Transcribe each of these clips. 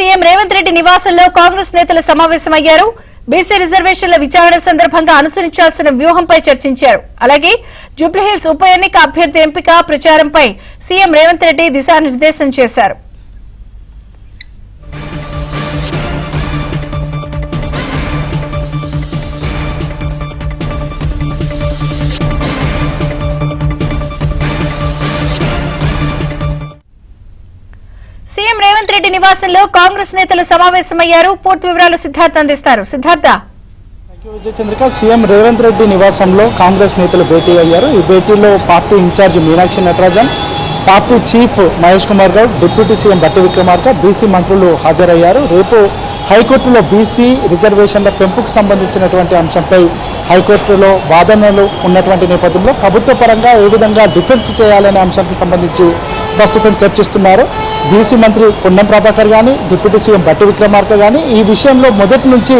CM Revanth Reddy నివాసంలో కాంగ్రెస్ నేతలు సమావేశమయ్యారు. బీసీ రిజర్వేషన్ల విచారణ సందర్భంగా అనుసరించాల్సిన వ్యూహంపై చర్చించారు. అలాగే జూబ్లీహిల్స్ ఉప ఎన్నిక అభ్యర్థి ఎంపిక ప్రచారంపై సీఎం రేవంత్ రెడ్డి దిశానిర్దేశం చేశారు. సీఎం రేవంత్ రెడ్డి నివాసంలో కాంగ్రెస్ నేతలు సమావేశమయ్యారు. పూర్తి వివరాలు సిద్ధార్థ అందిస్తారు. సిద్ధార్థ. చంద్రిక, సీఎం రేవంత్ రెడ్డి నివాసంలో కాంగ్రెస్ నేతలు భేటీ అయ్యారు. ఈ భేటీలో party in-charge Meenakshi Natarajan, party chief Mahesh Kumar Goud, deputy CM Bhatti Vikramarka, BC మంత్రులు హాజరయ్యారు. రేపు హైకోర్టులో బీసీ రిజర్వేషన్ల పెంపుకు సంబంధించినటువంటి అంశంపై హైకోర్టులో వాదనలు ఉన్నటువంటి నేపథ్యంలో ప్రభుత్వ పరంగా ఏ విధంగా డిఫెన్స్ చేయాలనే అంశానికి సంబంధించి ప్రస్తుతం చర్చిస్తున్నారు. బీసీ మంత్రి పొన్నం ప్రభాకర్ కానీ, డిప్యూటీ సీఎం బట్టి విక్రమార్క కానీ ఈ విషయంలో మొదటి నుంచి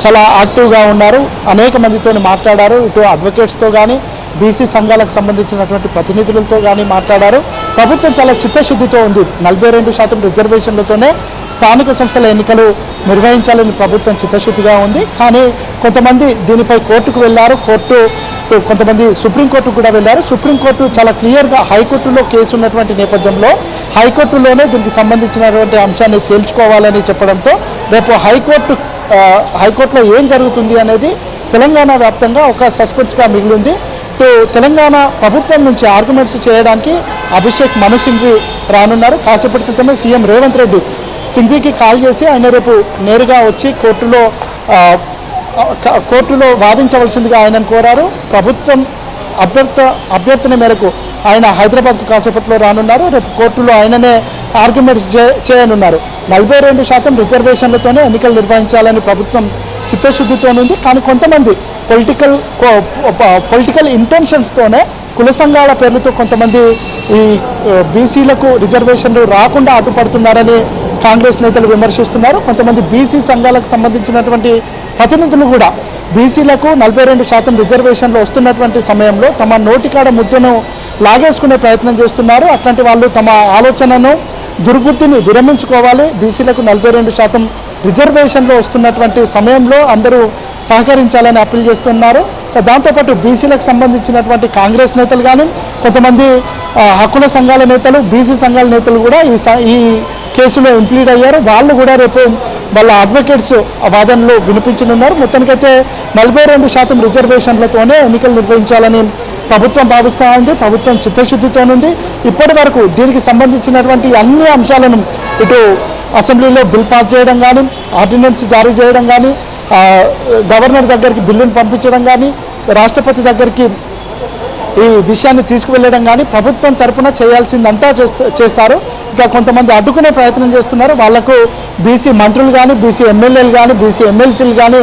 చాలా యాక్టివ్గా ఉన్నారు. అనేక మందితో మాట్లాడారు. ఇటు అడ్వకేట్స్తో కానీ, బీసీ సంఘాలకు సంబంధించినటువంటి ప్రతినిధులతో కానీ మాట్లాడారు. ప్రభుత్వం చాలా చిత్తశుద్ధితో ఉంది. 42% రిజర్వేషన్లతోనే స్థానిక సంస్థల ఎన్నికలు నిర్వహించాలని ప్రభుత్వం చిత్తశుద్ధిగా ఉంది. కానీ కొంతమంది దీనిపై కోర్టుకు వెళ్ళారు. కొంతమంది సుప్రీంకోర్టుకు కూడా వెళ్ళారు. సుప్రీంకోర్టు చాలా క్లియర్గా హైకోర్టులో కేసు ఉన్నటువంటి నేపథ్యంలో హైకోర్టులోనే దీనికి సంబంధించినటువంటి అంశాన్ని తేల్చుకోవాలని చెప్పడంతో రేపు హైకోర్టులో ఏం జరుగుతుంది అనేది తెలంగాణ వ్యాప్తంగా ఒక సస్పెన్స్గా మిగిలింది. తెలంగాణ ప్రభుత్వం నుంచి ఆర్గ్యుమెంట్స్ చేయడానికి అభిషేక్ మను సింఘ్వి రానున్నారు. కాసేపటి క్రితమే సీఎం రేవంత్ రెడ్డి సింఘ్వికి కాల్ చేసి ఆయన రేపు నేరుగా వచ్చి కోర్టులో వాదించవలసిందిగా ఆయనను కోరారు. ప్రభుత్వం అభ్యర్థన మేరకు ఆయన హైదరాబాద్కు కాసేపట్లో రానున్నారు. రేపు కోర్టులో ఆయననే ఆర్గ్యుమెంట్స్ చేయనున్నారు. 42% రిజర్వేషన్లతోనే ఎన్నికలు నిర్వహించాలని ప్రభుత్వం చిత్తశుద్ధితోనుంది. కానీ కొంతమంది పొలిటికల్ ఇంటెన్షన్స్తోనే కుల సంఘాల పేర్లతో కొంతమంది ఈ బీసీలకు రిజర్వేషన్లు రాకుండా అడ్డుపడుతున్నారని కాంగ్రెస్ నేతలు విమర్శిస్తున్నారు. కొంతమంది బీసీ సంఘాలకు సంబంధించినటువంటి ప్రతినిధులు కూడా బీసీలకు 42% రిజర్వేషన్లు వస్తున్నటువంటి సమయంలో తమ నోటికాడ ముద్దను లాగేసుకునే ప్రయత్నం చేస్తున్నారు. అట్లాంటి వాళ్ళు తమ ఆలోచనను దుర్బుద్ధిని విరమించుకోవాలి. బీసీలకు 42% రిజర్వేషన్లు వస్తున్నటువంటి సమయంలో అందరూ సహకరించాలని అప్పీల్ చేస్తున్నారు. దాంతోపాటు బీసీలకు సంబంధించినటువంటి కాంగ్రెస్ నేతలు కానీ, కొంతమంది హక్కుల సంఘాల నేతలు, బీసీ సంఘాల నేతలు కూడా ఈ కేసులో ఇంప్లీడ్ అయ్యారు. వాళ్ళు కూడా రేపు వాళ్ళ అడ్వకేట్స్ వాదనలు వినిపించనున్నారు. మొత్తానికైతే 42% రిజర్వేషన్లతోనే ఎన్నికలు నిర్వహించాలని ప్రభుత్వం భావిస్తూ ఉంది. ప్రభుత్వం చిత్తశుద్ధితోనుంది. ఇప్పటి వరకు దీనికి సంబంధించినటువంటి అన్ని అంశాలను ఇటు అసెంబ్లీలో బిల్ పాస్ చేయడం కానీ, ఆర్డినెన్స్ జారీ చేయడం కానీ, గవర్నర్ దగ్గరికి బిల్లును పంపించడం కానీ, రాష్ట్రపతి దగ్గరికి ఈ విషయాన్ని తీసుకువెళ్ళడం కానీ ప్రభుత్వం తరఫున చేయాల్సిందంతా చేస్తారు. ఇంకా కొంతమంది అడ్డుకునే ప్రయత్నం చేస్తున్నారు. వాళ్లకు బీసీ మంత్రులు కానీ, బీసీ ఎమ్మెల్యేలు కానీ, బీసీ ఎమ్మెల్సీలు కానీ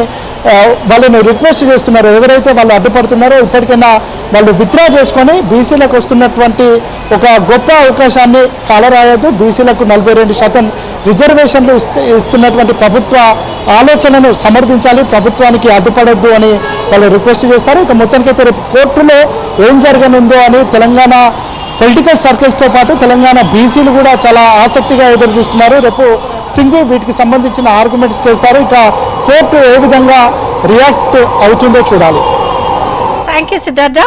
వాళ్ళని రిక్వెస్ట్ చేస్తున్నారు. ఎవరైతే వాళ్ళు అడ్డుపడుతున్నారో ఇప్పటికైనా వాళ్ళు విత్డ్రా చేసుకొని బీసీలకు వస్తున్నటువంటి ఒక గొప్ప అవకాశాన్ని కాలరాయొద్దు. బీసీలకు 42% రిజర్వేషన్లు ఇస్తున్నటువంటి ప్రభుత్వ ఆలోచనను సమర్థించాలి, ప్రభుత్వానికి అడ్డుపడొద్దు అని వాళ్ళు రిక్వెస్ట్ చేస్తారు. ఇక మొత్తానికైతే రేపు కోర్టులో ఏం జరగనుందో అని తెలంగాణ పొలిటికల్ సర్కిల్స్తో పాటు తెలంగాణ బీసీలు కూడా చాలా ఆసక్తిగా ఎదురు చూస్తున్నారు. రేపు సింఘ్వి వీటికి సంబంధించిన ఆర్గ్యుమెంట్స్ చేస్తారు. ఇక కోర్టు ఏ విధంగా రియాక్ట్ అవుతుందో చూడాలి. Thank you Siddhartha.